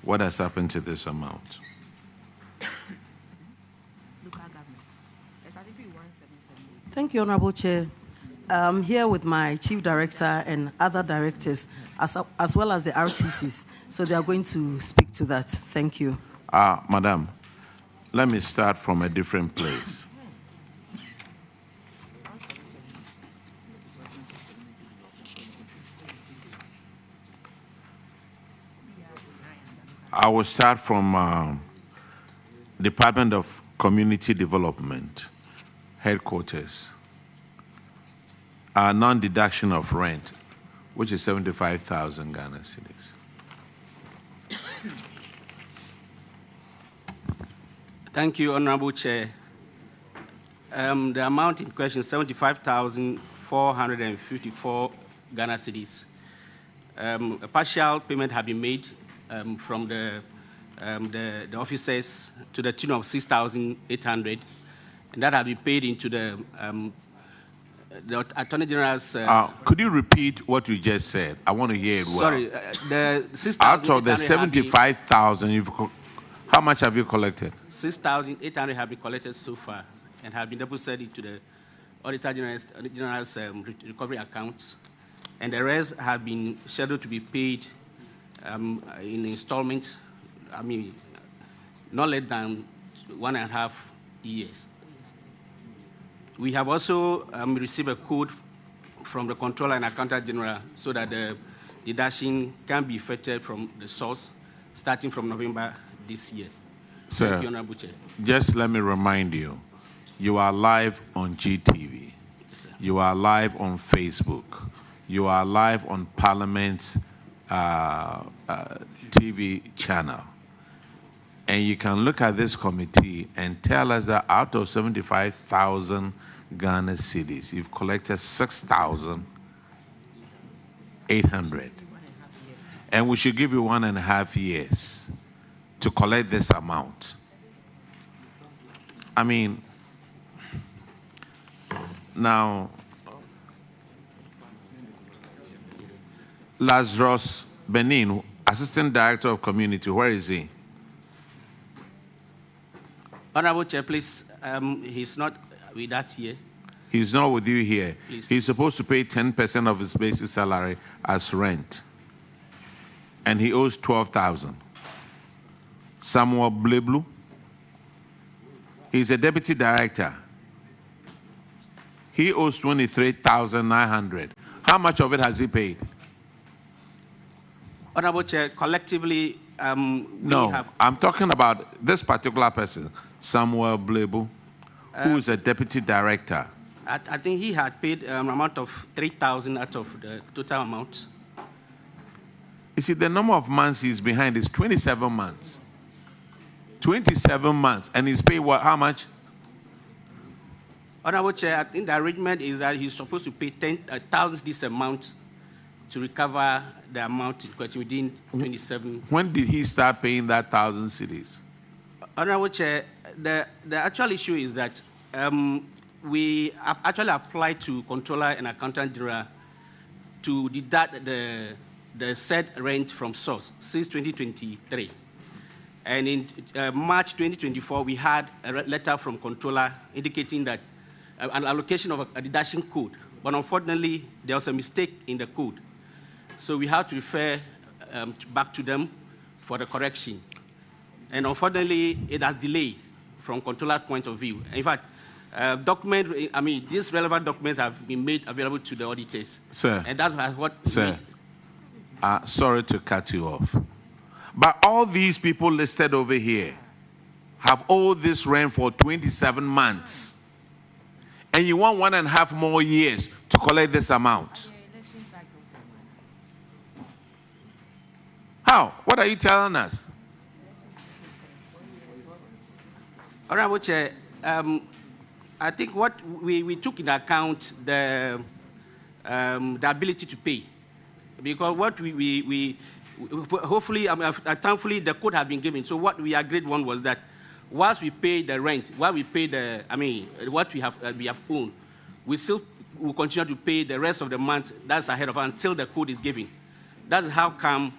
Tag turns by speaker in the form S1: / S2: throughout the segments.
S1: What has happened to this amount?
S2: Thank you, Honorable Chair. I'm here with my Chief Director and other directors, as well as the RCCs. So they are going to speak to that. Thank you.
S1: Madam, let me start from a different place. I will start from Department of Community Development, headquarters. Non-deduction of rent, which is 75,000 Ghana cedis.
S3: Thank you, Honorable Chair. The amount in question is 75,454 Ghana cedis. A partial payment has been made from the officers to the tune of 6,800, and that has been paid into the Attorney General's.
S1: Could you repeat what you just said? I want to hear it well.
S3: Sorry, the 6,800.
S1: Out of the 75,000, how much have you collected?
S3: 6,800 have been collected so far and have been deposited into the Auditor General's recovery accounts, and the rest have been scheduled to be paid in installments. I mean, not less than 1.5 years. We have also received a code from the Controller and Accountant General so that the deduction can be effected from the source starting from November this year.
S1: Sir,
S3: thank you, Honorable Chair.
S1: Just let me remind you, you are live on GTV.
S3: Yes,
S1: you are live on Facebook. You are live on Parliament's TV channel. And you can look at this committee and tell us that out of 75,000 Ghana cedis, you've collected 6,800. And we should give you 1.5 years to collect this amount. I mean, now, Lazarus Benin, Assistant Director of Community, where is he?
S3: Honorable Chair, please, he's not with us here.
S1: He's not with you here.
S3: Please.
S1: He's supposed to pay 10% of his basic salary as rent. And he owes 12,000. Samuel Bleblu, he's a deputy director. He owes 23,900. How much of it has he paid?
S3: Honorable Chair, collectively,
S1: no, I'm talking about this particular person, Samuel Bleblu, who is a deputy director.
S3: I think he had paid an amount of 3,000 out of the total amount.
S1: You see, the number of months he's behind is 27 months. 27 months, and he's paid what? How much?
S3: Honorable Chair, I think the arrangement is that he's supposed to pay 10,000 this amount to recover the amount in question within 27.
S1: When did he start paying that 1,000 cedis?
S3: Honorable Chair, the actual issue is that we actually applied to Controller and Accountant General to deduct the said rent from source since 2023. And in March 2024, we had a letter from Controller indicating that an allocation of a deduction code. But unfortunately, there was a mistake in the code. So we have to refer back to them for the correction. And unfortunately, it has delayed from Controller's point of view. In fact, these relevant documents have been made available to the auditors.
S1: Sir.
S3: And that's what.
S1: Sir, sorry to cut you off. But all these people listed over here have owed this rent for 27 months. And you want 1.5 more years to collect this amount. How? What are you telling us?
S3: Honorable Chair, I think what we took into account the ability to pay. Because what we hopefully, thankfully, the code has been given. So what we agreed on was that once we pay the rent, while we pay what we have owned, we still will continue to pay the rest of the month that's ahead of us until the code is given. That's how come,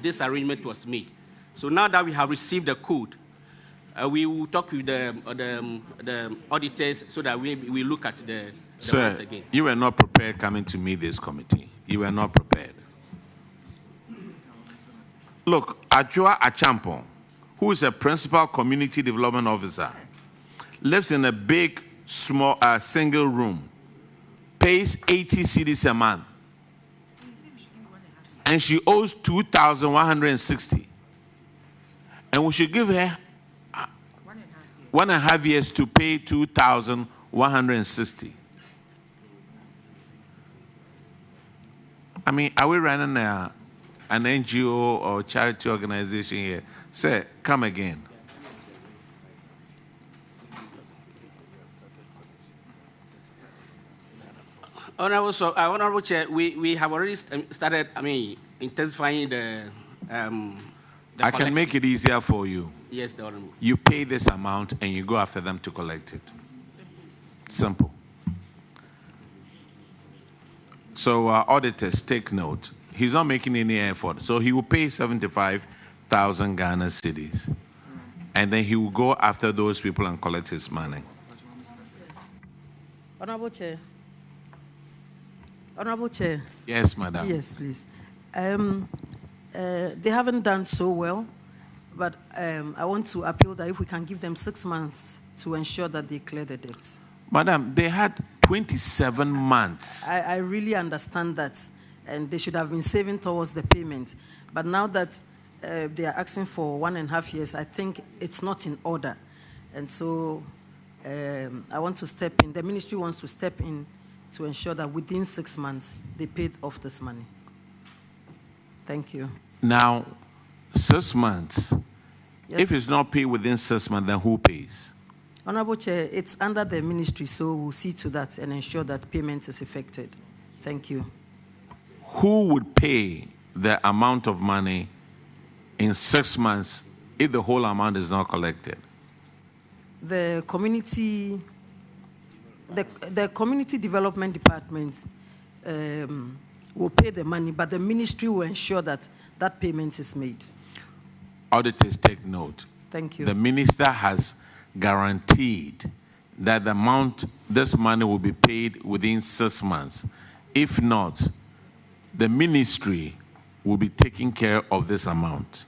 S3: this arrangement was made. So now that we have received the code, we will talk with the auditors so that we look at the
S1: Sir,
S3: ones again.
S1: you were not prepared coming to meet this committee. You were not prepared. Look, Ajua Achampo, who is a principal community development officer, lives in a big, small, single room, pays 80 cedis a month, and she owes 2,160. And we should give her 1.5 years to pay 2,160. I mean, are we running an NGO or charity organization here? Sir, come again.
S3: Honorable Chair, we have already started, intensifying the
S1: I can make it easier for you.
S3: Yes, the Honorable.
S1: You pay this amount and you go after them to collect it. Simple. So auditors, take note. He's not making any effort. So he will pay 75,000 Ghana cedis. And then he will go after those people and collect his money.
S2: Honorable Chair. Honorable Chair.
S1: Yes, madam.
S2: Yes, please. They haven't done so well, but I want to appeal that if we can give them 6 months to ensure that they clear the debts.
S1: Madam, they had 27 months.
S2: I really understand that, and they should have been saving towards the payment. But now that they are asking for 1.5 years, I think it's not in order. And so I want to step in. The ministry wants to step in to ensure that within 6 months, they paid off this money. Thank you.
S1: Now, 6 months.
S2: Yes.
S1: If it's not paid within 6 months, then who pays?
S2: Honorable Chair, it's under the ministry, so we'll see to that and ensure that payment is effected. Thank you.
S1: Who would pay the amount of money in 6 months if the whole amount is not collected?
S2: The community development department will pay the money, but the ministry will ensure that that payment is made.
S1: Auditors, take note.
S2: Thank you.
S1: The minister has guaranteed that the amount, this money will be paid within 6 months. If not, the ministry will be taking care of this amount.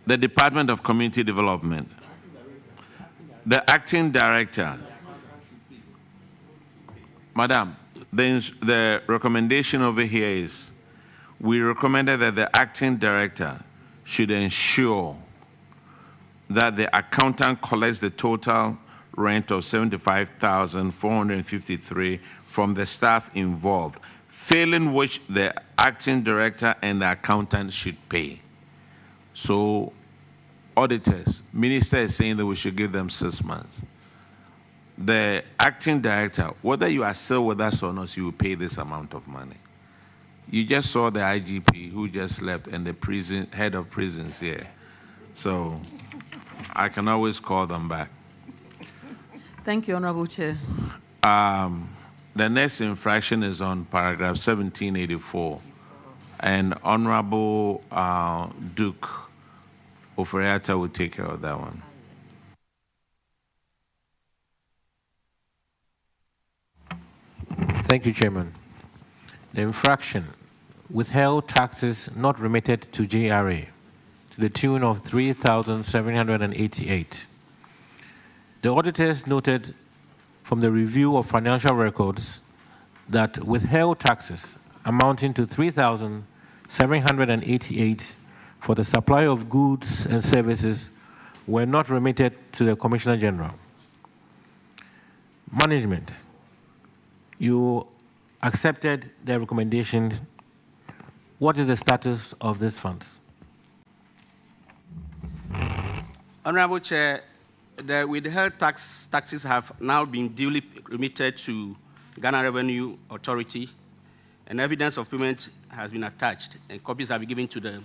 S1: The Department of Community Development. The acting director. Madam, the recommendation over here is we recommended that the acting director should ensure that the accountant collects the total rent of 75,453 from the staff involved, failing which the acting director and the accountant should pay. So, auditors, minister is saying that we should give them 6 months. The acting director, whether you are still with us or not, you will pay this amount of money. You just saw the IGP who just left and the head of prisons here. So I can always call them back.
S2: Thank you, Honorable Chair.
S1: The next infraction is on paragraph 1784. And Honorable Duke Oferiata will take care of that one.
S4: Thank you, Chairman. The infraction, withheld taxes not remitted to GRA to the tune of 3,788. The auditors noted from the review of financial records that withheld taxes amounting to 3,788 for the supply of goods and services were not remitted to the Commissioner General. Management, you accepted the recommendation. What is the status of these funds?
S3: Honorable Chair, the withheld taxes have now been duly remitted to Ghana Revenue Authority, and evidence of payment has been attached, and copies have been given to the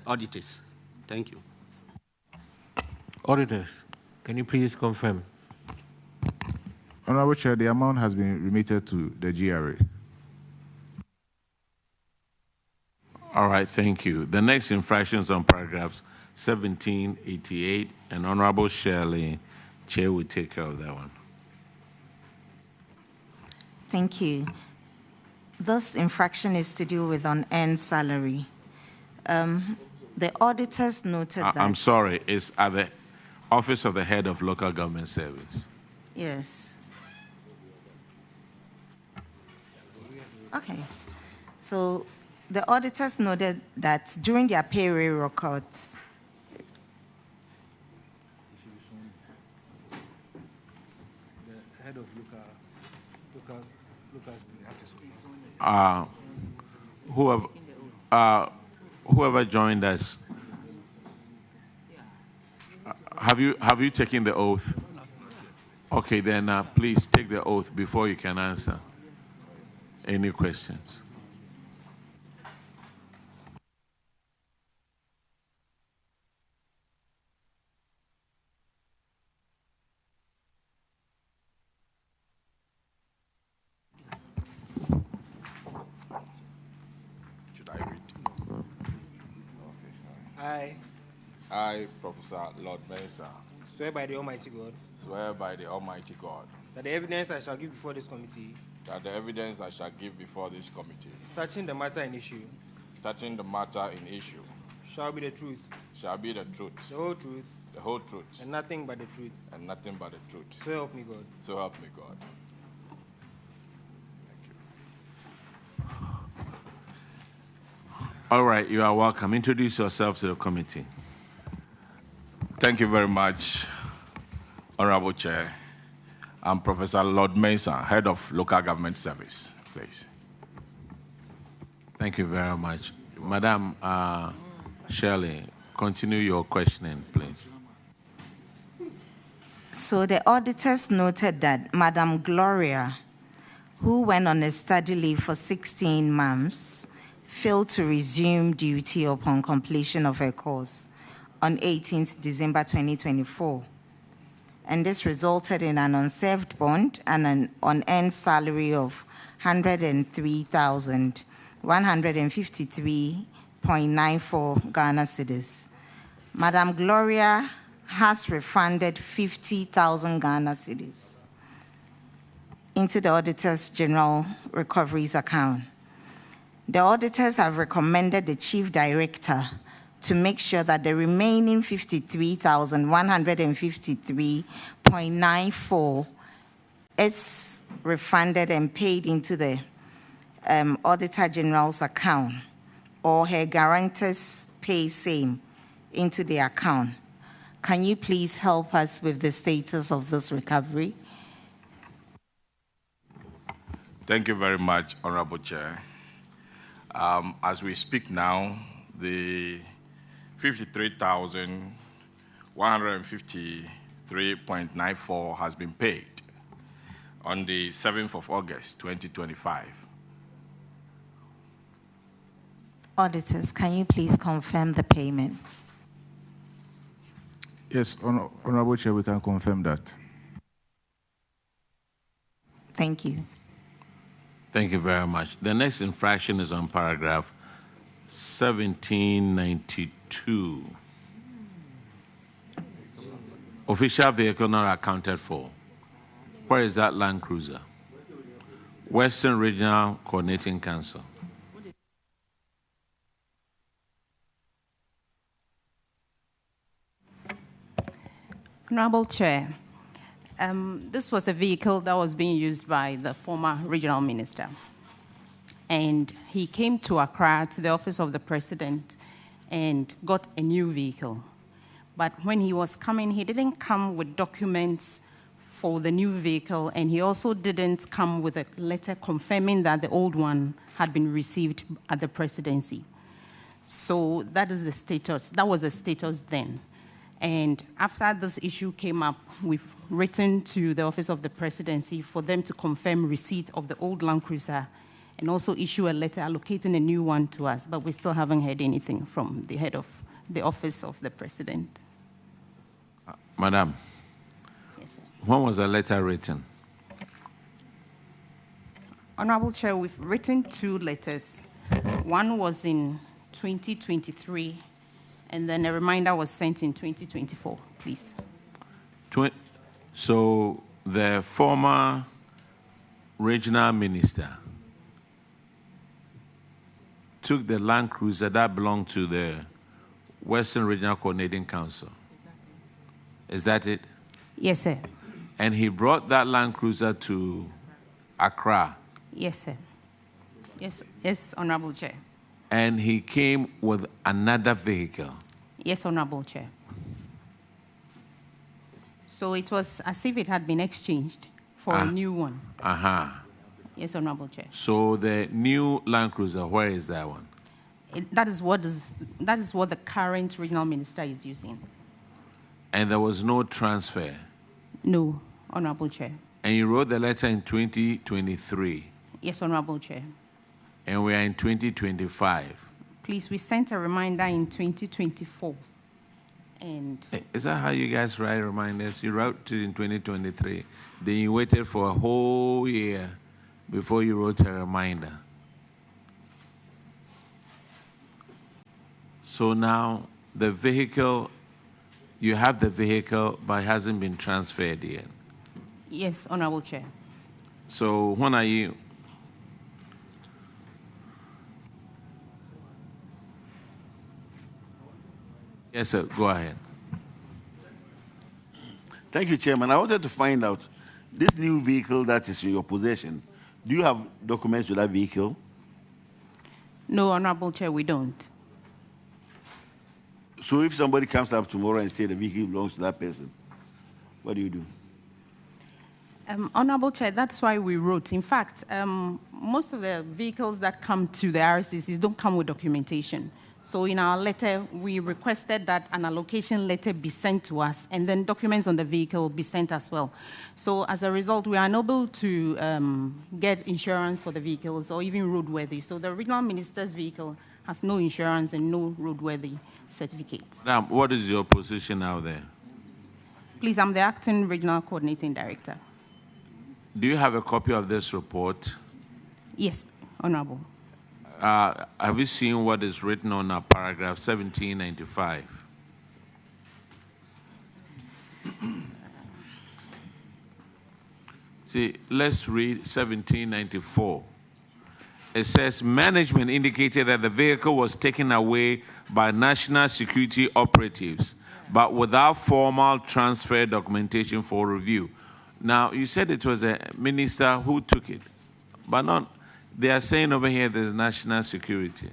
S3: auditors. Thank you.
S4: Auditors, can you please confirm?
S5: Honorable Chair, the amount has been remitted to the GRA.
S1: All right, thank you. The next infraction is on paragraphs 17, 88, and Honorable Shirley, Chair will take care of that one.
S6: Thank you. This infraction is to do with unearned salary. The auditors noted that...
S1: I'm sorry, it's at the Office of the Head of Local Government Service.
S6: Yes. Okay. So the auditors noted that during their payroll records,
S7: the head of local
S1: whoever joined us, have you taken the oath? Okay, then please take the oath before you can answer any questions.
S8: I, Professor Lord Mensah,
S7: swear by the Almighty God
S8: swear by the Almighty God
S7: that the evidence I shall give before this committee touching the matter in issue shall be the truth, the whole truth, and nothing but the truth. So help me God.
S1: All right, you are welcome. Introduce yourself to the committee.
S8: Thank you very much, Honorable Chair. I'm Professor Lord Mensah, Head of Local Government Service, please.
S1: Thank you very much. Madam Shirley, continue your questioning, please.
S6: so the auditors noted that Madam Gloria, who went on a study leave for 16 months, failed to resume duty upon completion of her course on 18th December 2024. And this resulted in an unserved bond and an unearned salary of 103,153.94 Ghana cedis. Madam Gloria has refunded 50,000 Ghana cedis into the Auditor's General Recoveries account. The auditors have recommended the Chief Director to make sure that the remaining 53,153.94 is refunded and paid into the Auditor General's account, or her guarantors pay same into the account. Can you please help us with the status of this recovery?
S8: Thank you very much, Honorable Chair. As we speak now, the 53,153.94 has been paid on the 7th of August, 2025.
S6: Auditors, can you please confirm the payment?
S5: Yes, Honorable Chair, we can confirm that.
S6: Thank you.
S1: Thank you very much. The next infraction is on paragraph 1792. Official vehicle not accounted for. Where is that Land Cruiser? Western Regional Coordinating Council.
S9: Honorable Chair, this was a vehicle that was being used by the former regional minister. And he came to Accra to the office of the president and got a new vehicle. But when he was coming, he didn't come with documents for the new vehicle, and he also didn't come with a letter confirming that the old one had been received at the presidency. So that is the status. That was the status then. And after this issue came up, we've written to the office of the presidency for them to confirm receipt of the old Land Cruiser and also issue a letter allocating a new one to us, but we still haven't heard anything from the head of the office of the president.
S1: Madam,
S9: Yes, sir.
S1: when was the letter written?
S9: Honorable Chair, we've written 2 letters. One was in 2023, and then a reminder was sent in 2024, please.
S1: So the former regional minister took the Land Cruiser that belonged to the Western Regional Coordinating Council. Is that it?
S9: Yes, sir.
S1: And he brought that Land Cruiser to Accra.
S9: Yes, sir. Yes, Honorable Chair.
S1: And he came with another vehicle.
S9: Yes, Honorable Chair. So it was as if it had been exchanged for a new one. Yes, Honorable Chair.
S1: So the new Land Cruiser, where is that one?
S9: That is what the current regional minister is using.
S1: And there was no transfer?
S9: No, Honorable Chair.
S1: And you wrote the letter in 2023?
S9: Yes, Honorable Chair.
S1: And we are in 2025?
S9: Please, we sent a reminder in 2024. And
S1: is that how you guys write reminders? You wrote it in 2023, then you waited for a whole year before you wrote a reminder. So now the vehicle, you have the vehicle, but it hasn't been transferred yet.
S9: Yes, Honorable Chair.
S1: So when are you? Yes, sir, go ahead.
S10: Thank you, Chairman. I wanted to find out, this new vehicle that is in your possession, do you have documents to that vehicle?
S9: No, Honorable Chair, we don't.
S10: So if somebody comes up tomorrow and says the vehicle belongs to that person, what do you do?
S9: Honorable Chair, that's why we wrote. In fact, most of the vehicles that come to the RCCs don't come with documentation. So in our letter, we requested that an allocation letter be sent to us, and then documents on the vehicle be sent as well. So as a result, we are unable to get insurance for the vehicles or even roadworthy. So the regional minister's vehicle has no insurance and no roadworthy certificates.
S1: Madam, what is your position out there?
S9: Please, I'm the acting regional coordinating director.
S1: Do you have a copy of this report?
S9: Yes, Honorable.
S1: Have you seen what is written on paragraph 1795? See, let's read 1794. It says, management indicated that the vehicle was taken away by national security operatives, but without formal transfer documentation for review. Now, you said it was a minister who took it, but not. They are saying over here there's national security.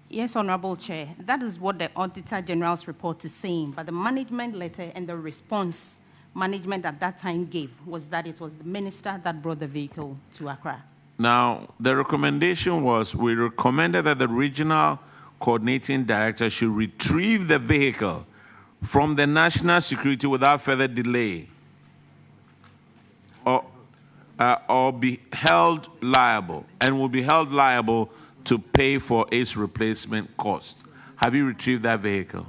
S9: Yes, Honorable Chair. That is what the Auditor General's report is saying. But the management letter and the response management at that time gave was that it was the minister that brought the vehicle to Accra.
S1: Now, the recommendation was, we recommended that the regional coordinating director should retrieve the vehicle from the national security without further delay, or be held liable, and will be held liable to pay for its replacement cost. Have you retrieved that vehicle?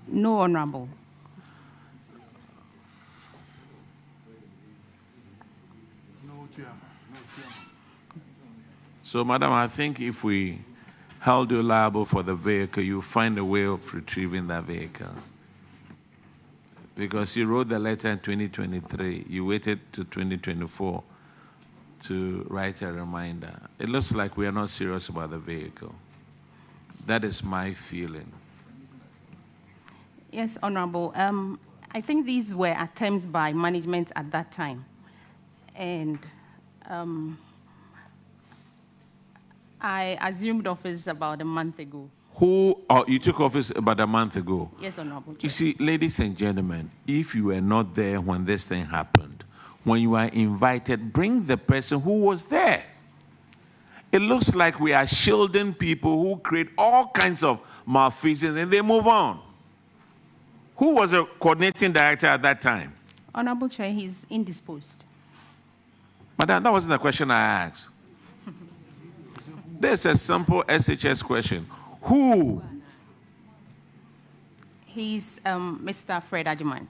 S9: No, Honorable.
S1: So, Madam, I think if we held you liable for the vehicle, you'll find a way of retrieving that vehicle. Because you wrote the letter in 2023, you waited to 2024 to write a reminder. It looks like we are not serious about the vehicle. That is my feeling.
S9: Yes, Honorable. I think these were attempts by management at that time. And I assumed office about a month ago.
S1: You took office about a month ago?
S9: Yes, Honorable Chair.
S1: You see, ladies and gentlemen, if you were not there when this thing happened, when you are invited, bring the person who was there. It looks like we are shielding people who create all kinds of malfeasance and they move on. Who was the coordinating director at that time?
S9: Honorable Chair, he's indisposed.
S1: Madam, that wasn't the question I asked. There's a simple SHS question. Who?
S9: He's Mr. Fred Ajiman.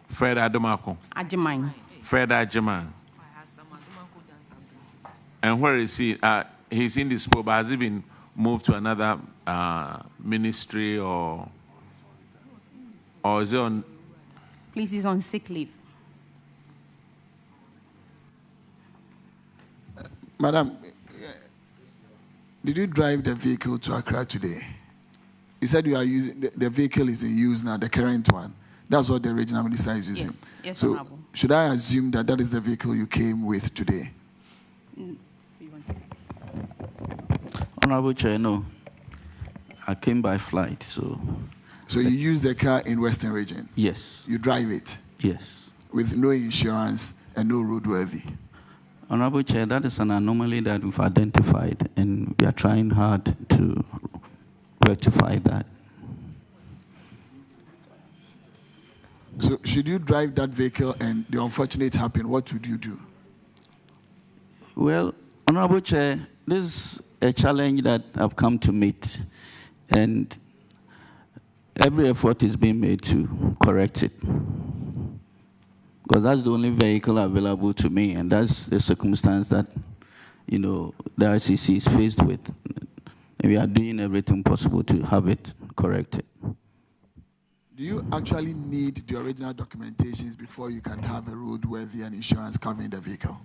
S1: Fred Adomako.
S9: Ajiman.
S1: Fred Ajiman. And where is he? He's indisposed, but has he been moved to another ministry or is he on?
S9: Please, he's on sick leave.
S11: Madam, did you drive the vehicle to Accra today? You said you are using the vehicle is in use now, the current one. That's what the regional minister is using.
S9: Yes,
S11: so
S9: Honorable.
S11: should I assume that that is the vehicle you came with today?
S12: Honorable Chair, no. I came by flight, so.
S11: So you use the car in Western Region?
S12: Yes.
S11: You drive it?
S12: Yes.
S11: With no insurance and no roadworthy?
S12: Honorable Chair, that is an anomaly that we've identified, and we are trying hard to rectify that.
S11: So should you drive that vehicle and the unfortunate happen, what would you do?
S12: Well, Honorable Chair, this is a challenge that I've come to meet, and every effort is being made to correct it. Because that's the only vehicle available to me, and that's the circumstance that, the RCC is faced with. And we are doing everything possible to have it corrected.
S11: Do you actually need the original documentations before you can have a roadworthy and insurance covering the vehicle?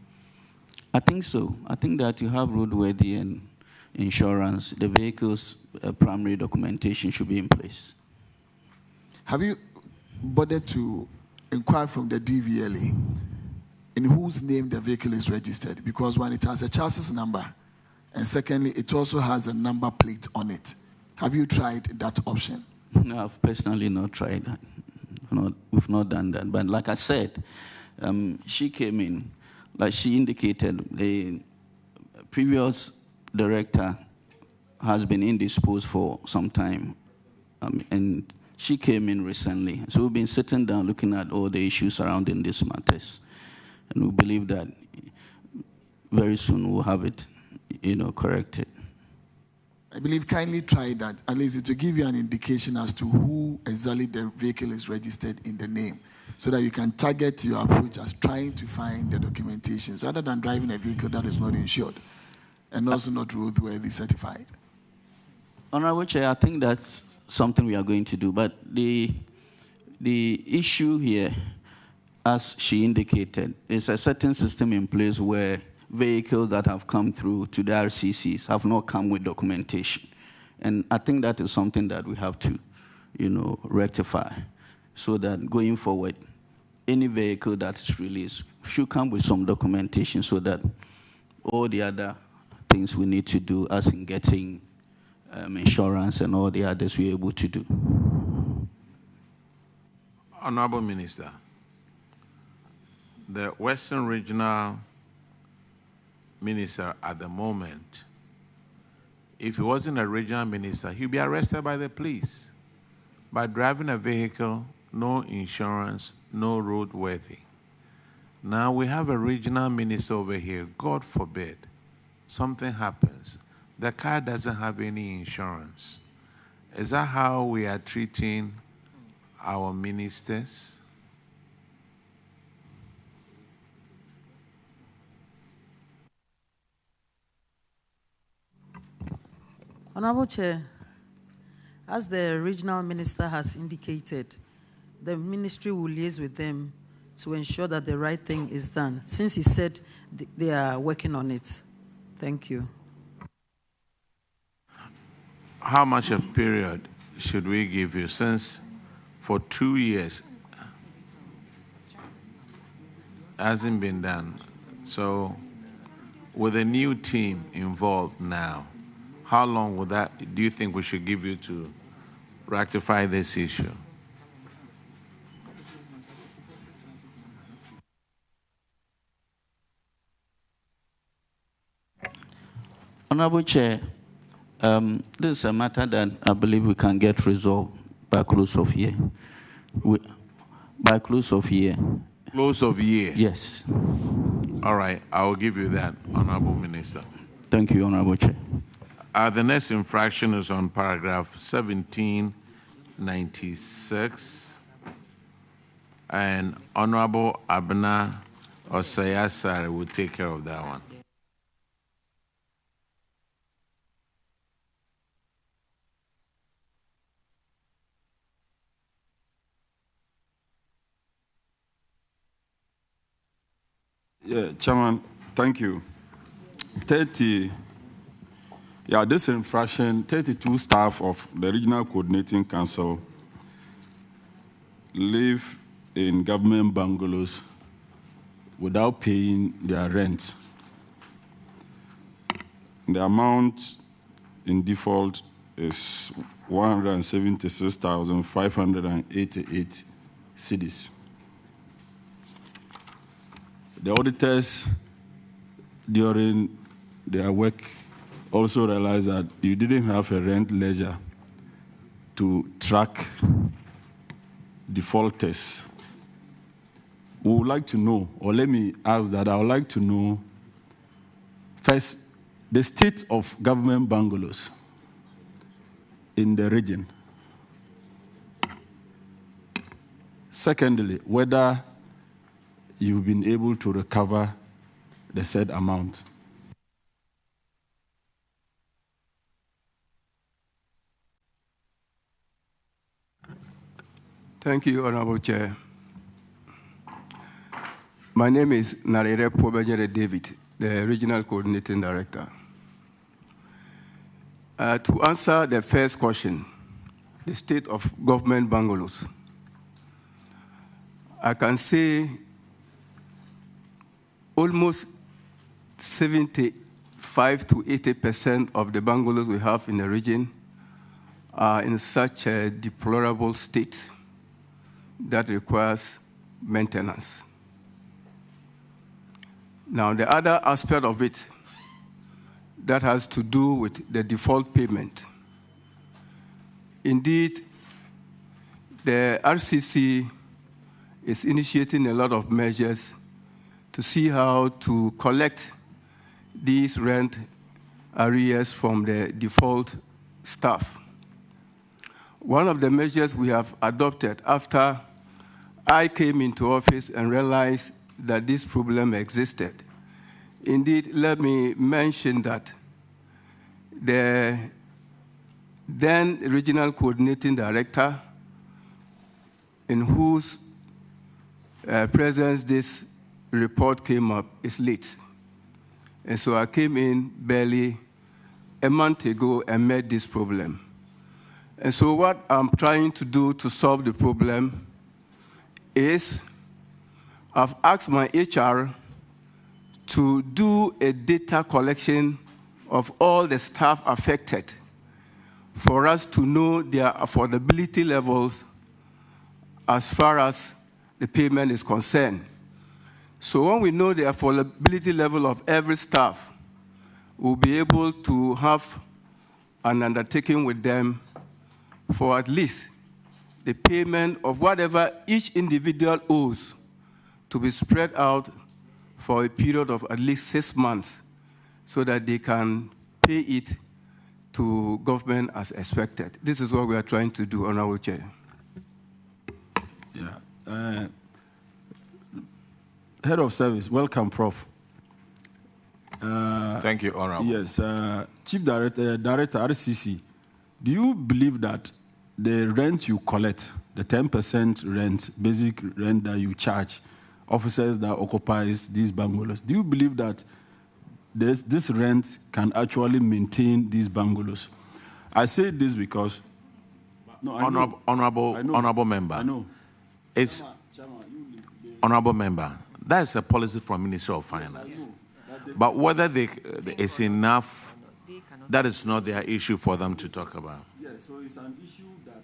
S12: I think so. I think that you have roadworthy and insurance, the vehicle's primary documentation should be in place.
S11: Have you bothered to inquire from the DVLA in whose name the vehicle is registered? Because when it has a chassis number, and secondly, it also has a number plate on it. Have you tried that option?
S12: No, I've personally not tried that. We've not done that. But like I said, she came in, like she indicated, the previous director has been indisposed for some time. And she came in recently. So we've been sitting down looking at all the issues surrounding these matters. And we believe that very soon we'll have it, corrected.
S11: I believe kindly try that, at least to give you an indication as to who exactly the vehicle is registered in the name, so that you can target your approach as trying to find the documentations, rather than driving a vehicle that is not insured and also not roadworthy certified.
S12: Honorable Chair, I think that's something we are going to do, but the issue here, as she indicated, is a certain system in place where vehicles that have come through to the RCCs have not come with documentation. And I think that is something that we have to, rectify, so that going forward, any vehicle that's released should come with some documentation, so that all the other things we need to do, as in getting insurance and all the others, we're able to do.
S1: Honorable Minister, the Western Regional Minister at the moment, if he wasn't a regional minister, he'd be arrested by the police by driving a vehicle, no insurance, no roadworthy. Now we have a regional minister over here. God forbid something happens. The car doesn't have any insurance. Is that how we are treating our ministers?
S2: Honorable Chair, as the regional minister has indicated, the ministry will liaise with them to ensure that the right thing is done, since he said they are working on it. Thank you.
S1: How much a period should we give you, since for 2 years hasn't been done? So with a new team involved now, how long would that, do you think we should give you to rectify this issue?
S12: Honorable Chair, this is a matter that I believe we can get resolved by close of year. By close of year.
S1: Close of year?
S12: Yes.
S1: All right, I will give you that, Honorable Minister.
S12: Thank you, Honorable Chair.
S1: The next infraction is on paragraph 1796. And Honorable Abena Osayasare will take care of that one.
S13: Yeah, Chairman, thank you. 30, this infraction, 32 staff of the Regional Coordinating Council live in government bungalows without paying their rent. The amount in default is 176,588 cedis. The auditors, during their work, also realized that you didn't have a rent ledger to track defaulters. We would like to know, or let me ask that, I would like to know, first, the state of government bungalows in the region. Secondly, whether you've been able to recover the said amount.
S14: Thank you, Honorable Chair. My name is Narere Pobejere David, the Regional Coordinating Director. To answer the first question, the state of government bungalows, I can say almost 75 to 80% of the bungalows we have in the region are in such a deplorable state that requires maintenance. Now, the other aspect of it that has to do with the default payment. Indeed, the RCC is initiating a lot of measures to see how to collect these rent arrears from the default staff. One of the measures we have adopted after I came into office and realized that this problem existed. Indeed, let me mention that the then Regional Coordinating Director, in whose presence this report came up, is late. And so I came in barely a month ago and met this problem. And so what I'm trying to do to solve the problem is I've asked my HR to do a data collection of all the staff affected for us to know their affordability levels as far as the payment is concerned. So when we know the affordability level of every staff, we'll be able to have an undertaking with them for at least the payment of whatever each individual owes to be spread out for a period of at least 6 months so that they can pay it to government as expected. This is what we are trying to do, Honorable Chair.
S13: Yeah. Head of Service, welcome, Prof.
S8: Thank you, Honorable.
S13: Yes, Chief Director, RCC, do you believe that the rent you collect, the 10% rent, basic rent that you charge officers that occupies these bungalows, do you believe that this rent can actually maintain these bungalows? I say this because... No,
S1: Honorable Member.
S13: I know.
S1: It's... Honorable Member, that is a policy from Ministry of Finance. But whether it's enough, that is not their issue for them to talk about.
S13: Yes, so it's an issue that...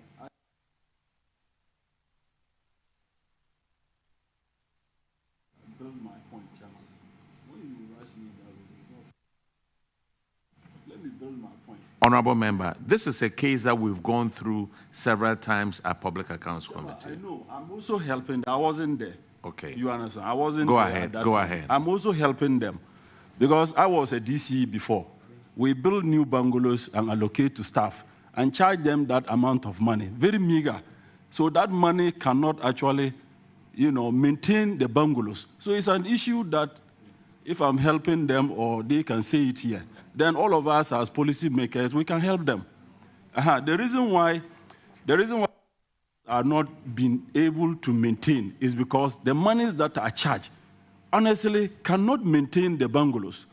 S13: build my point, Chairman. When you rush me that way, it's not... Let me build my point.
S1: Honorable Member, this is a case that we've gone through several times at Public Accounts Committee.
S13: I know. I'm also helping. I wasn't there.
S1: Okay.
S13: You understand? I wasn't
S1: Go
S13: there
S1: ahead.
S13: at that
S1: Go
S13: time.
S1: ahead.
S13: I'm also helping them because I was a DC before. We build new bungalows and allocate to staff and charge them that amount of money, very meager. So that money cannot actually, maintain the bungalows. So it's an issue that if I'm helping them or they can say it here, then all of us as policy makers, we can help them. The reason why are not being able to maintain is because the monies that are charged honestly cannot maintain the bungalows.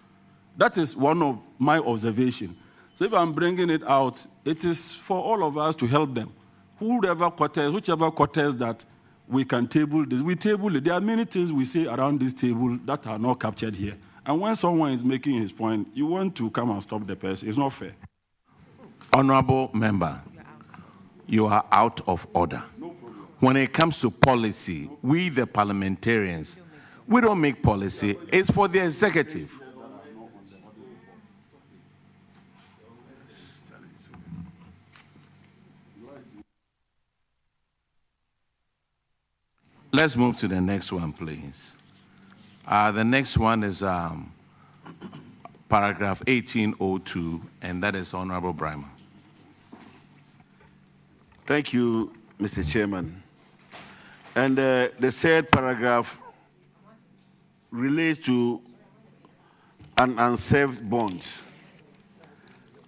S13: That is one of my observations. So if I'm bringing it out, it is for all of us to help them. Whichever quarters that we can table this, we table it. There are many things we say around this table that are not captured here. And when someone is making his point, you want to come and stop the person. It's not fair.
S1: Honorable member, you are out of order.
S13: No problem.
S1: When it comes to policy, we the parliamentarians, we don't make policy. It's for the executive. Let's move to the next one, please. The next one is paragraph 1802, and that is Honorable Brimer.
S10: Thank you, Mr. Chairman. And the third paragraph relates to an unserved bond.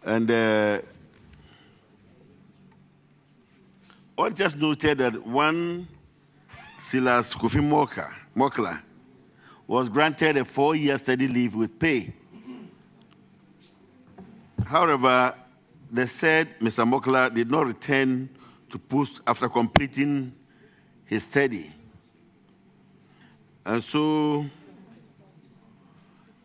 S10: And I just noted that one Silas Kofi Mokla was granted a 4-year study leave with pay. However, they said Mr. Mokla did not return to post after completing his study. And so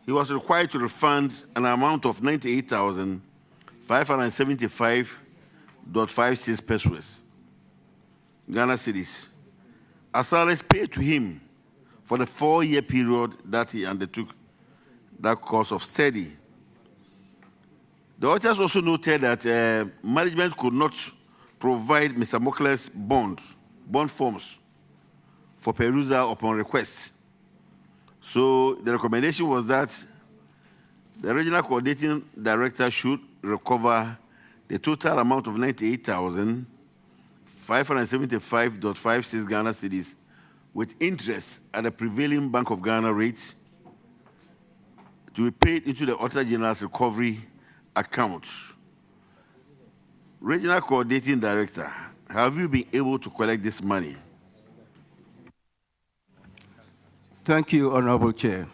S10: he was required to refund an amount of 98,575.56 pesos, Ghana cedis, as salaries paid to him for the 4-year period that he undertook that course of study. The auditors also noted that management could not provide Mr. Mokla's bond forms for perusal upon request. So the recommendation was that the regional coordinating director should recover the total amount of 98,575.56 Ghana cedis with interest at the prevailing Bank of Ghana rate to be paid into the Auditor General's recovery account. Regional Coordinating Director, have you been able to collect this money?
S14: Thank you, Honorable Chair.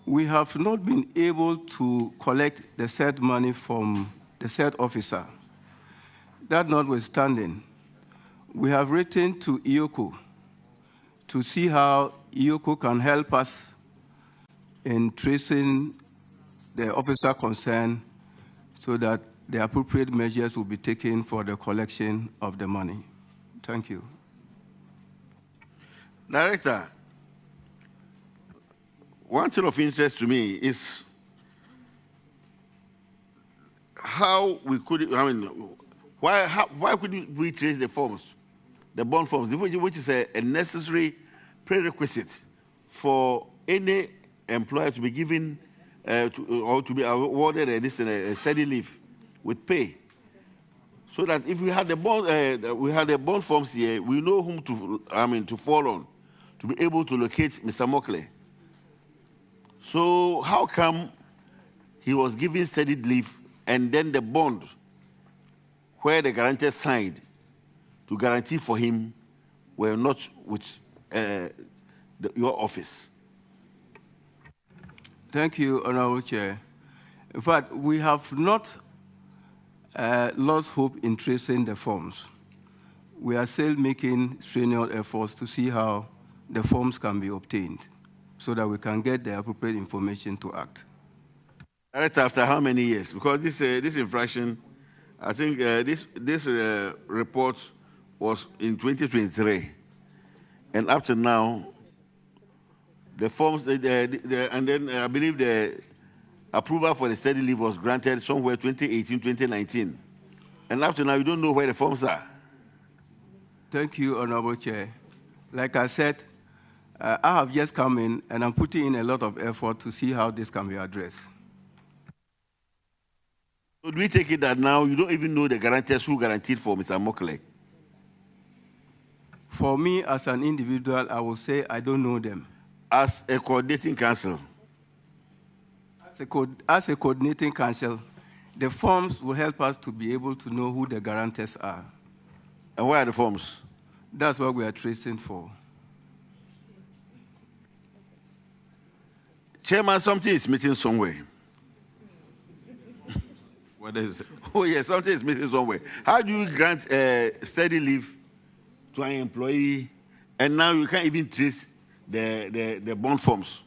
S14: We have not been able to collect the said money from the said officer. That notwithstanding, we have written to IOCO to see how IOCO can help us in tracing the officer concerned so that the appropriate measures will be taken for the collection of the money. Thank you.
S10: Director, one thing of interest to me is how we could, why couldn't we trace the forms, the bond forms, which is a necessary prerequisite for any employer to be given or to be awarded a study leave with pay, so that if we had the bond, forms here, we know whom to fall on, to be able to locate Mr. Mokle. So how come he was given study leave and then the bond where the guarantor signed to guarantee for him were not with your office?
S14: Thank you, Honorable Chair. In fact, we have not lost hope in tracing the forms. We are still making strenuous efforts to see how the forms can be obtained so that we can get the appropriate information to act.
S10: That's after how many years? Because this infraction, I think this report was in 2023. And up to now, the forms, and then I believe the approval for the study leave was granted somewhere 2018, 2019. And up to now, you don't know where the forms are.
S14: Thank you, Honorable Chair. Like I said, I have just come in, and I'm putting in a lot of effort to see how this can be addressed.
S10: So do we take it that now you don't even know the guarantors who guaranteed for Mr. Mokle?
S14: For me, as an individual, I will say I don't know them.
S10: As a coordinating council?
S14: As a coordinating council, the forms will help us to be able to know who the guarantors are.
S10: And where are the forms?
S14: That's what we are tracing for.
S10: Chairman, something is missing somewhere.
S1: What is it?
S10: Oh, yes, something is missing somewhere. How do you grant steady leave to an employee, and now you can't even trace the bond forms?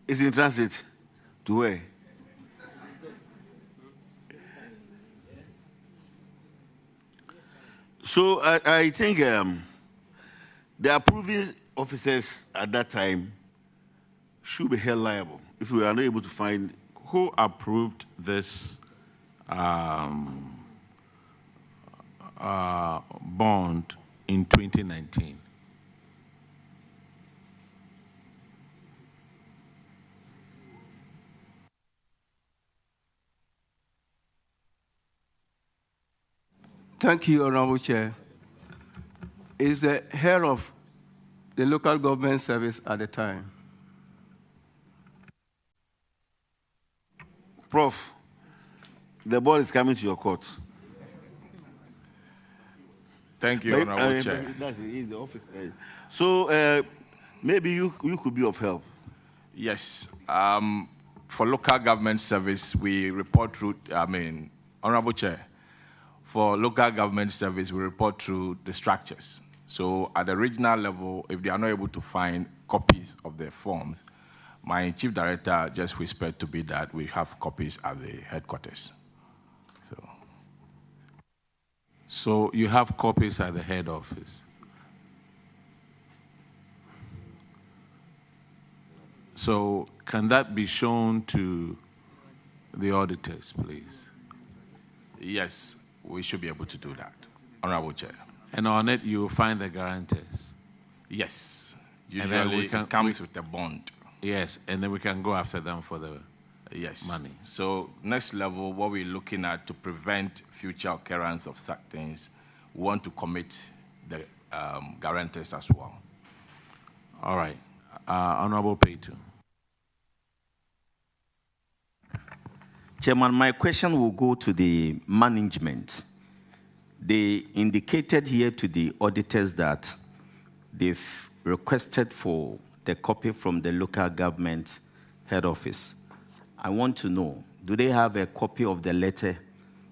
S10: It's in transit. To where? So I think the approving officers at that time should be held liable if we are not able to find.
S1: Who approved this bond in 2019?
S14: Thank you, Honorable Chair. Is the head of the local government service at the time.
S10: Prof, the ball is coming to your court.
S8: Thank you, Honorable Chair.
S10: That's the office. So maybe you could be of help.
S8: Yes. For local government service, we report through, Honorable Chair, for local government service, we report through the structures. So at the regional level, if they are not able to find copies of the forms, my chief director just whispered to me that we have copies at the headquarters.
S1: So you have copies at the head office. So can that be shown to the auditors, please?
S8: Yes, we should be able to do that, Honorable Chair.
S1: And on it, you will find the guarantors.
S8: Yes, usually it comes with a bond.
S1: Yes, and then we can go after them for the money.
S8: So next level, what we're looking at to prevent future occurrence of such things, we want to commit the guarantors as well.
S1: All right. Honorable Payton.
S15: Chairman, my question will go to the management. They indicated here to the auditors that they've requested for the copy from the local government head office. I want to know, do they have a copy of the letter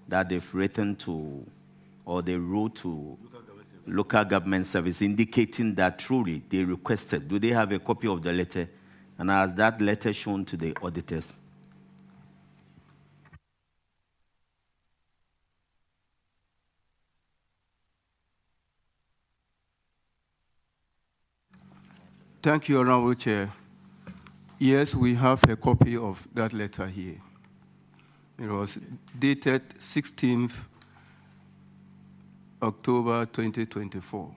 S15: that they've written to, or they wrote to local government service indicating that truly they requested? Do they have a copy of the letter? And has that letter shown to the auditors?
S14: Thank you, Honorable Chair. Yes, we have a copy of that letter here. It was dated 16th October 2024.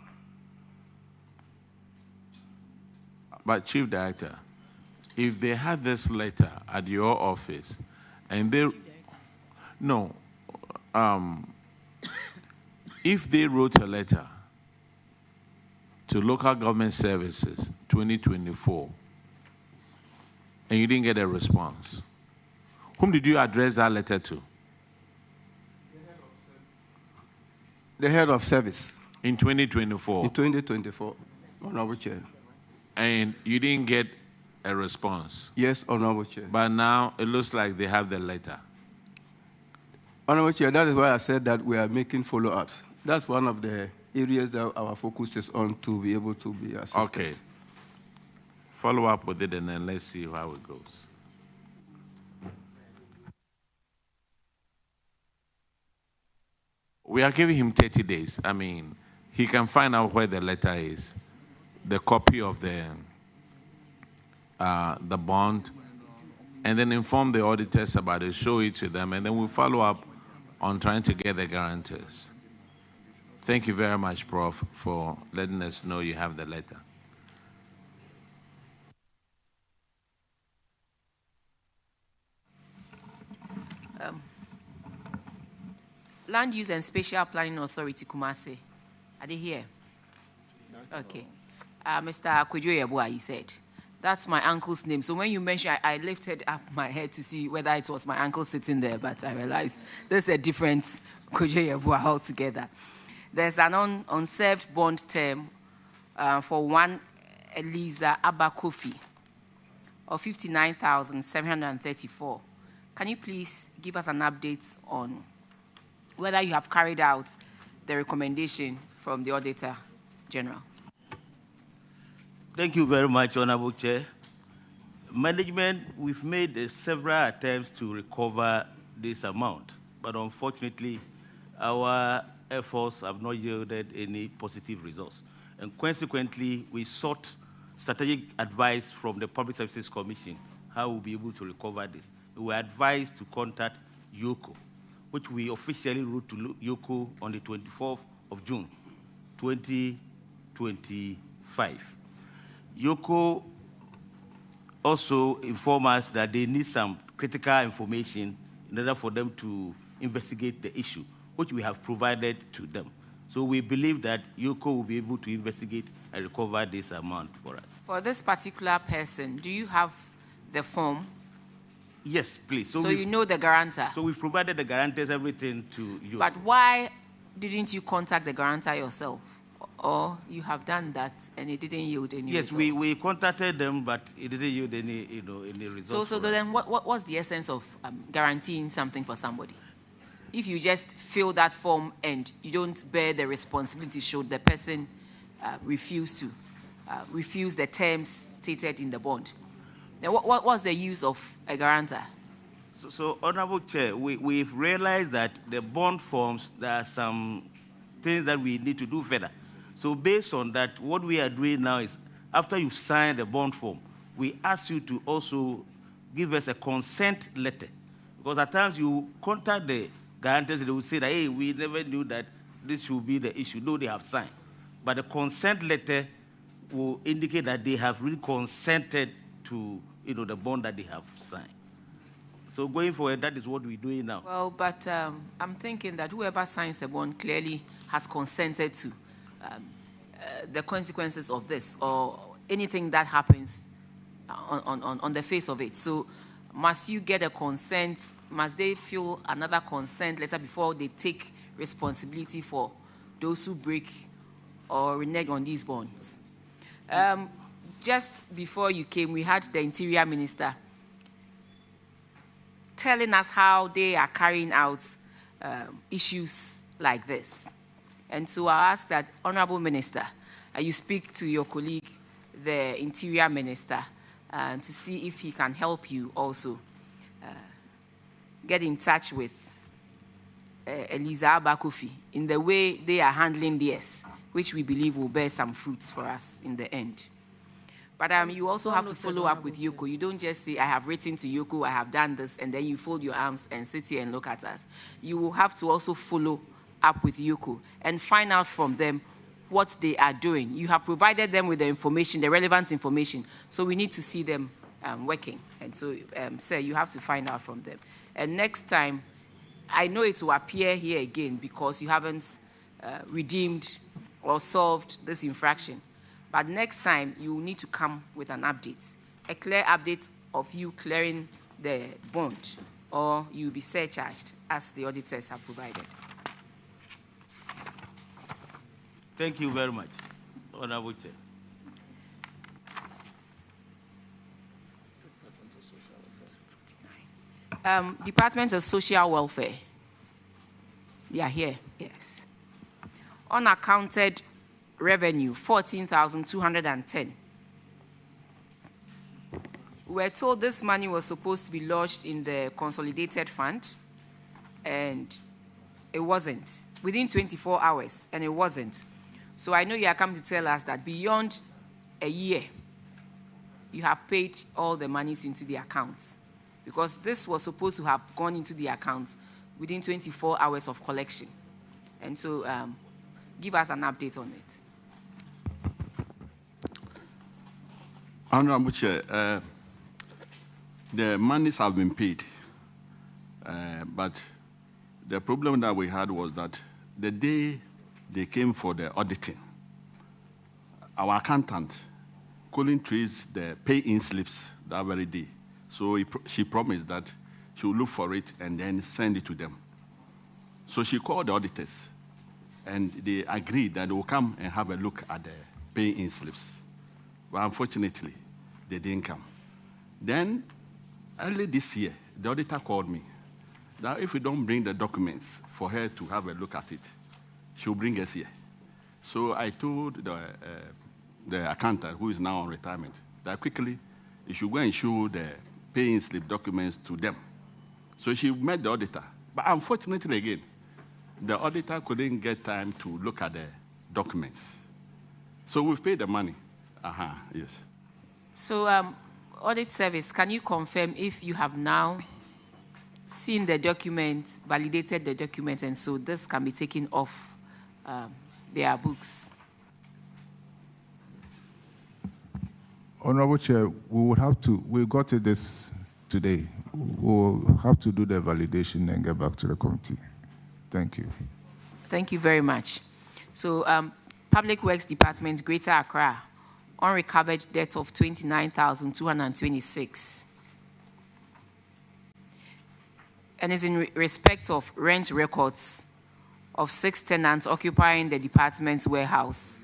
S1: But Chief Director, if they had this letter at your office, and if they wrote a letter to local government services 2024, and you didn't get a response, whom did you address that letter to?
S14: The head of service.
S1: In 2024?
S14: In 2024, Honorable Chair.
S1: And you didn't get a response?
S14: Yes, Honorable Chair.
S1: But now it looks like they have the letter.
S14: Honorable Chair, that is why I said that we are making follow-ups. That's one of the areas that our focus is on to be able to be assisted.
S1: Okay. Follow up with it and then let's see how it goes. We are giving him 30 days. I mean, he can find out where the letter is, the copy of the bond, and then inform the auditors about it, show it to them, and then we'll follow up on trying to get the guarantors. Thank you very much, Prof, for letting us know you have the letter.
S16: Land Use and Spatial Planning Authority, Kumasi. Are they here? Okay. Mr. Kwejo Yeboah, you said. That's my uncle's name. So when you mentioned, I lifted up my head to see whether it was my uncle sitting there, but I realized there's a different Kwejo Yeboah altogether. There's an unserved bond term for one Eliza Abakofi of 59,734. Can you please give us an update on whether you have carried out the recommendation from the Auditor General?
S17: Thank you very much, Honorable Chair. Management, we've made several attempts to recover this amount, but unfortunately, our efforts have not yielded any positive results. And consequently, we sought strategic advice from the Public Services Commission how we'll be able to recover this. We were advised to contact YOCO, which we officially wrote to YOCO on the 24th of June, 2025. YOCO also informed us that they need some critical information in order for them to investigate the issue, which we have provided to them. So we believe that YOCO will be able to investigate and recover this amount for us.
S16: For this particular person, do you have the form?
S17: Yes, please.
S16: So you know the guarantor?
S17: So we've provided the guarantors, everything to you.
S16: But why didn't you contact the guarantor yourself? Or you have done that and it didn't yield any
S17: results? Yes, we contacted them, but it didn't yield any, any results.
S16: So then what's the essence of guaranteeing something for somebody? If you just fill that form and you don't bear the responsibility should the person refuse the terms stated in the bond, then what was the use of a guarantor?
S17: So Honorable Chair, we've realized that the bond forms, there are some things that we need to do further. So based on that, what we are doing now is, after you've signed the bond form, we ask you to also give us a consent letter. Because at times you contact the guarantors, they will say that, hey, we never knew that this should be the issue. No, they have signed. But the consent letter will indicate that they have really consented to, the bond that they have signed. So going forward, that is what we're doing now.
S16: Well, but I'm thinking that whoever signs a bond clearly has consented to the consequences of this or anything that happens on the face of it. So must you get a consent? Must they feel another consent letter before they take responsibility for those who break or renege on these bonds? Just before you came, we had the Interior Minister telling us how they are carrying out issues like this. And so I ask that, Honorable Minister, you speak to your colleague, the Interior Minister, to see if he can help you also get in touch with Eliza Abakofi in the way they are handling theirs, which we believe will bear some fruits for us in the end. But you also have to follow up with YOCO. You don't just say, I have written to YOCO, I have done this, and then you fold your arms and sit here and look at us. You will have to also follow up with YOCO and find out from them what they are doing. You have provided them with the information, the relevant information, so we need to see them working. And so, sir, you have to find out from them. And next time, I know it will appear here again because you haven't redeemed or solved this infraction. But next time, you will need to come with an update, a clear update of you clearing the bond, or you'll be surcharged as the auditors have provided.
S17: Thank you very much, Honorable Chair.
S16: Department of Social Welfare. They are here, yes. Unaccounted revenue, 14,210. We were told this money was supposed to be lodged in the consolidated fund, and it wasn't. Within 24 hours, and it wasn't. So I know you are coming to tell us that beyond a year, you have paid all the monies into the accounts, because this was supposed to have gone into the accounts within 24 hours of collection. And so give us an update on it.
S18: Honorable Chair, the monies have been paid, but the problem that we had was that the day they came for the auditing, our accountant couldn't trace the pay-in slips that very day. So she promised that she would look for it and then send it to them. So she called the auditors, and they agreed that they will come and have a look at pay-in slips. But unfortunately, they didn't come. Then, early this year, the auditor called me. Now, if we don't bring the documents for her to have a look at it, she'll bring us here. So I told the accountant, who is now on retirement, that quickly, you should go and show the pay-in slip documents to them. So she met the auditor. But unfortunately, again, the auditor couldn't get time to look at the documents. So we've paid the money. Yes.
S16: So, audit service, can you confirm if you have now seen the document, validated the document, and so this can be taken off their books?
S5: Honorable Chair, we got to this today. We'll have to do the validation and get back to the committee. Thank you.
S16: Thank you very much. So, Public Works Department, Greater Accra, unrecovered debt of 29,226. And is in respect of rent records of 6 tenants occupying the department's warehouse.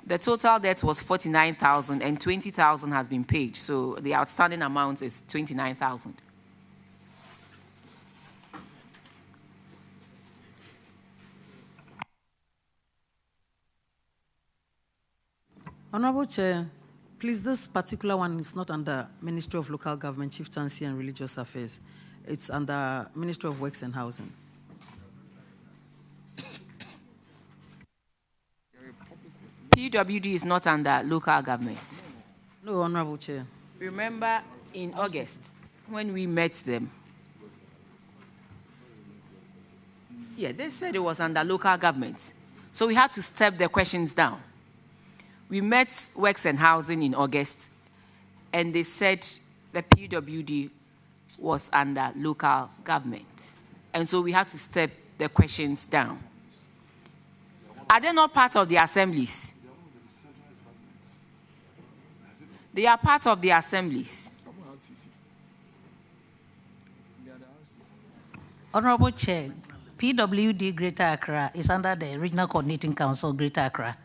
S16: The total debt was 49,000 and 20,000 has been paid. So the outstanding amount is 29,000.
S2: Honorable Chair, please, this particular one is not under Ministry of Local Government, Chieftaincy and Religious Affairs. It's under Ministry of Works and Housing.
S16: PWD is not under local government.
S2: No, Honorable Chair.
S16: Remember in August when we met them? Yeah, they said it was under local government. So we had to step the questions down. We met Works and Housing in August, and they said the PWD was under local government. And so we had to step the questions down. Are they not part of the assemblies? They are part of the assemblies.
S19: Honorable Chair, PWD Greater Accra is under the Regional Coordinating Council, Greater Accra.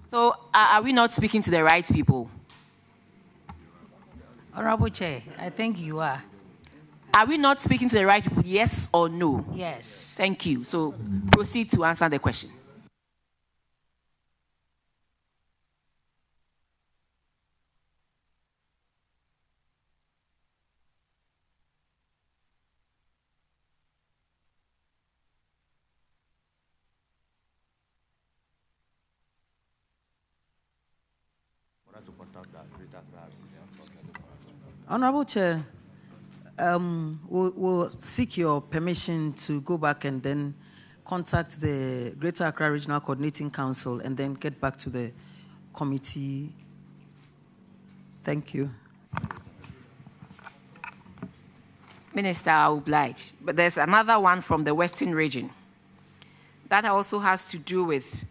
S16: So are we not speaking to the right people?
S19: Honorable Chair, I think you are.
S16: Are we not speaking to the right people, yes or no?
S19: Yes.
S16: Thank you. So proceed to answer the question.
S2: Honorable Chair, we'll seek your permission to go back and then contact the Greater Accra Regional Coordinating Council and then get back to the committee. Thank you.
S16: Minister, I will oblige. But there's another one from the Western region that also has to do with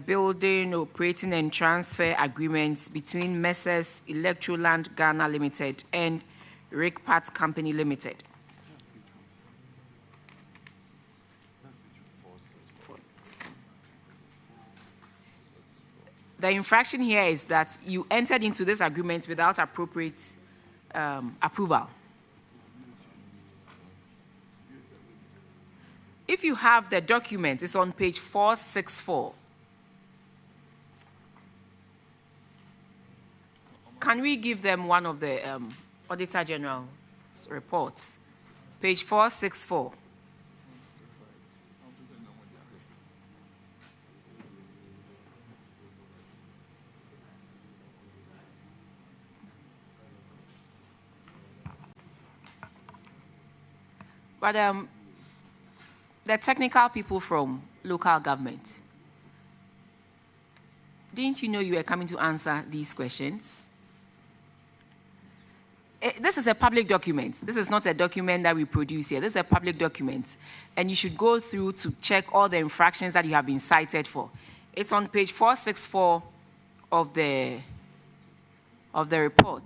S16: building, operating, and transfer agreements between Messrs. Electroland Ghana Limited and Rigpat Company Limited. The infraction here is that you entered into this agreement without appropriate approval. If you have the document, it's on page 464. Can we give them one of the Auditor General's reports? Page 464. But the technical people from local government, didn't you know you were coming to answer these questions? This is a public document. This is not a document that we produce here. This is a public document. And you should go through to check all the infractions that you have been cited for. It's on page 464 of the report.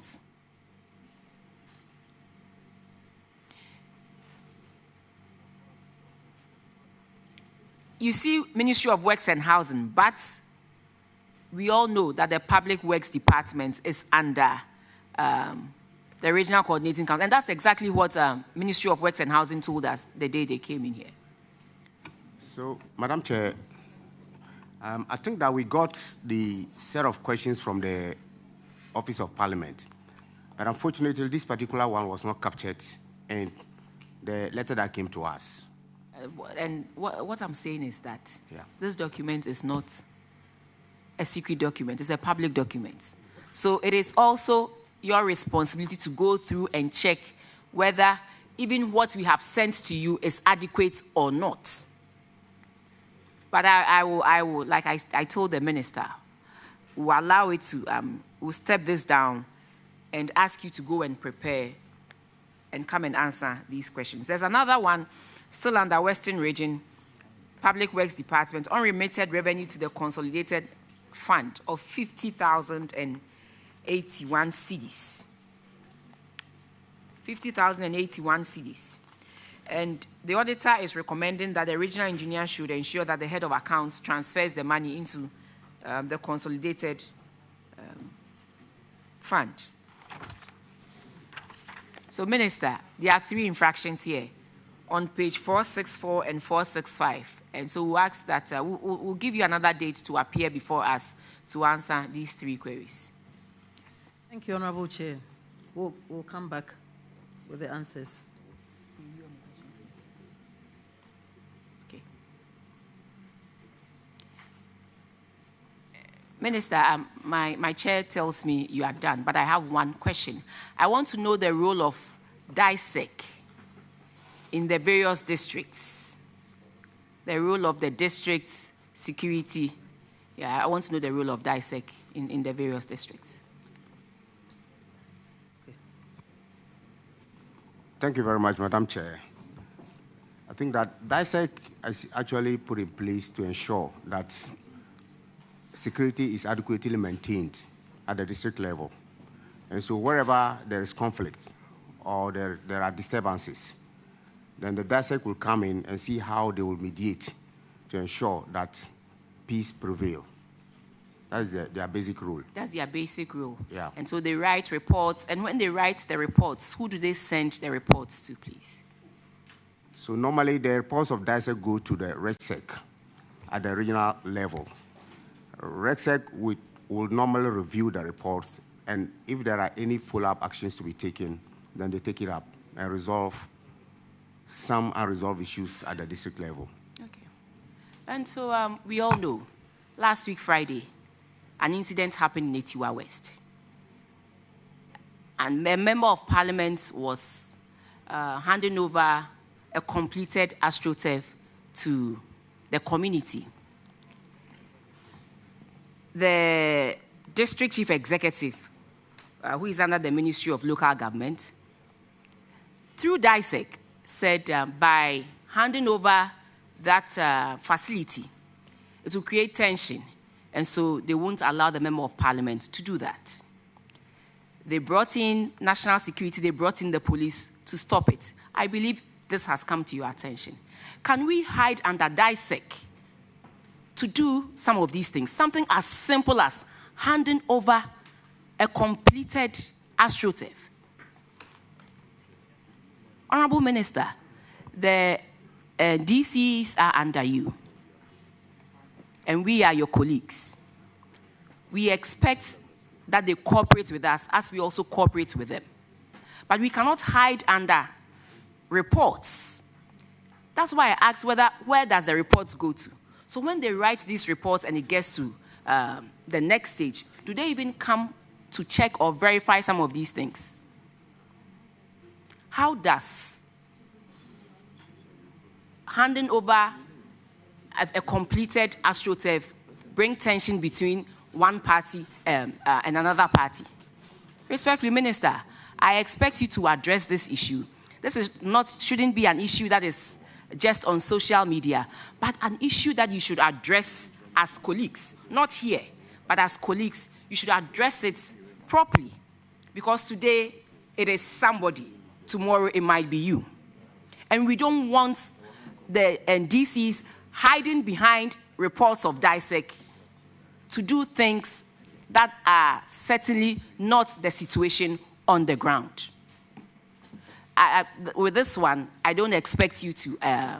S16: you see Ministry of Works and Housing, but we all know that the Public Works Department is under the Regional Coordinating Council, and that's exactly what Ministry of Works and Housing told us the day they came in here.
S20: So, Madam Chair, I think that we got the set of questions from the Office of Parliament, but unfortunately, this particular one was not captured in the letter that came to us.
S16: And what I'm saying is that this document is not a secret document, it's a public document. So it is also your responsibility to go through and check whether even what we have sent to you is adequate or not. But I will, like I told the minister, we'll allow it to, we'll step this down and ask you to go and prepare and come and answer these questions. There's another one still under Western Region, Public Works Department, unremitted revenue to the consolidated fund of 50,081 cedis. 50,081 cedis. And the auditor is recommending that the regional engineer should ensure that the head of accounts transfers the money into the consolidated fund. So, Minister, there are 3 infractions here on page 464 and 465. And so we'll ask that we'll give you another date to appear before us to answer these 3 queries.
S2: Yes. Thank you, Honorable Chair. We'll come back with the answers.
S16: Okay. Minister, my chair tells me you are done, but I have one question. I want to know the role of DISEC in the various districts, the role of the district's security. Yeah, I want to know the role of DISEC in the various districts.
S20: Okay. Thank you very much, Madam Chair. I think that DISEC is actually put in place to ensure that security is adequately maintained at the district level. And so wherever there is conflict or there are disturbances, then the DISEC will come in and see how they will mediate to ensure that peace prevails. That's their basic rule.
S16: That's their basic rule.
S20: Yeah.
S16: And so they write reports, and when they write the reports, who do they send the reports to, please?
S20: So normally the reports of DISEC go to the REGSEC at the regional level. REGSEC will normally review the reports, and if there are any follow-up actions to be taken, then they take it up and resolve some unresolved issues at the district level.
S16: Okay. And so we all know, last week Friday, an incident happened in Etiwa West. And a member of parliament was handing over a completed AstroTurf to the community. The district chief executive, who is under the Ministry of Local Government, through DISEC, said by handing over that facility, it will create tension, and so they won't allow the member of parliament to do that. They brought in national security, they brought in the police to stop it. I believe this has come to your attention. Can we hide under DISEC to do some of these things? Something as simple as handing over a completed AstroTurf. Honorable Minister, the DCs are under you, and we are your colleagues. We expect that they cooperate with us as we also cooperate with them. But we cannot hide under reports. That's why I asked where does the reports go to? So when they write these reports and it gets to the next stage, do they even come to check or verify some of these things? How does handing over a completed AstroTurf bring tension between one party and another party? Respectfully, Minister, I expect you to address this issue. This shouldn't be an issue that is just on social media, but an issue that you should address as colleagues, not here, but as colleagues, you should address it properly, because today it is somebody, tomorrow it might be you. And we don't want the DCs hiding behind reports of DISEC to do things that are certainly not the situation on the ground. With this one, I don't expect you to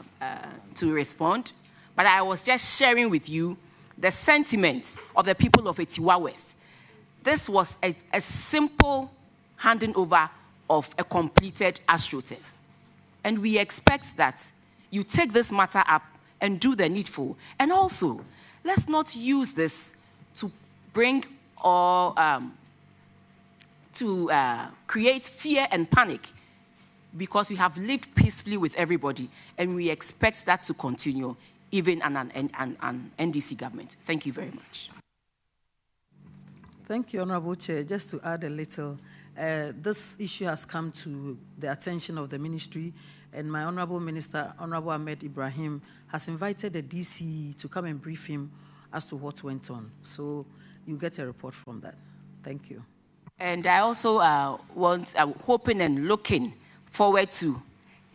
S16: respond, but I was just sharing with you the sentiments of the people of Etiwa West. This was a simple handing over of a completed AstroTurf. And we expect that you take this matter up and do the needful. And also, let's not use this to bring or to create fear and panic, because we have lived peacefully with everybody, and we expect that to continue even an NDC government. Thank you very much.
S2: Thank you, Honorable Chair. Just to add a little, this issue has come to the attention of the ministry, and my Honorable Minister, Honorable Ahmed Ibrahim, has invited the DC to come and brief him as to what went on. So you get a report from that. Thank you.
S16: And I also hoping and looking forward to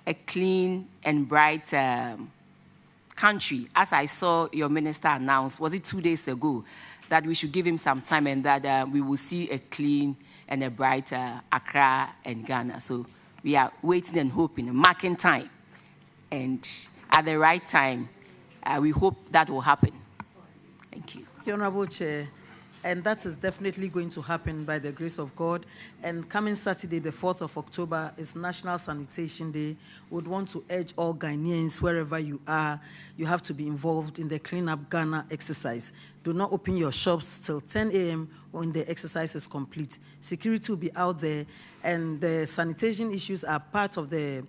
S16: a clean and bright country. As I saw your minister announce, was it 2 days ago, that we should give him some time and that we will see a clean and a bright Accra and Ghana. So we are waiting and hoping, marking time. And at the right time, we hope that will happen. Thank you.
S2: Thank you, Honorable Chair. And that is definitely going to happen by the grace of God. And coming Saturday, the 4th of October, is National Sanitation Day. We would want to urge all Ghanaians, wherever you are, you have to be involved in the Clean Up Ghana exercise. Do not open your shops till 10 a.m. when the exercise is complete. Security will be out there, and the sanitation issues are part of the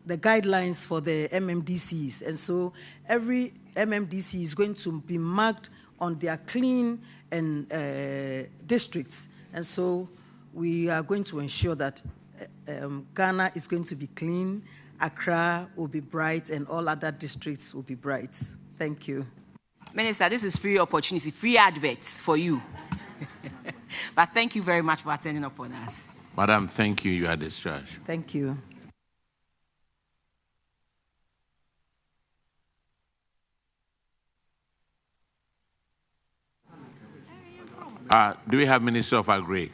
S2: guidelines for the MMDCs. And so every MMDC is going to be marked on their clean and districts. And so we are going to ensure that Ghana is going to be clean, Accra will be bright, and all other districts will be bright. Thank you.
S16: Minister, this is free opportunity, free adverts for you. But thank you very much for attending upon us.
S1: Madam, thank you. You are discharged.
S2: Thank you.
S1: Do we have Minister of Agric?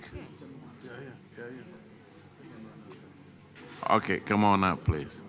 S1: Okay, come on up, please.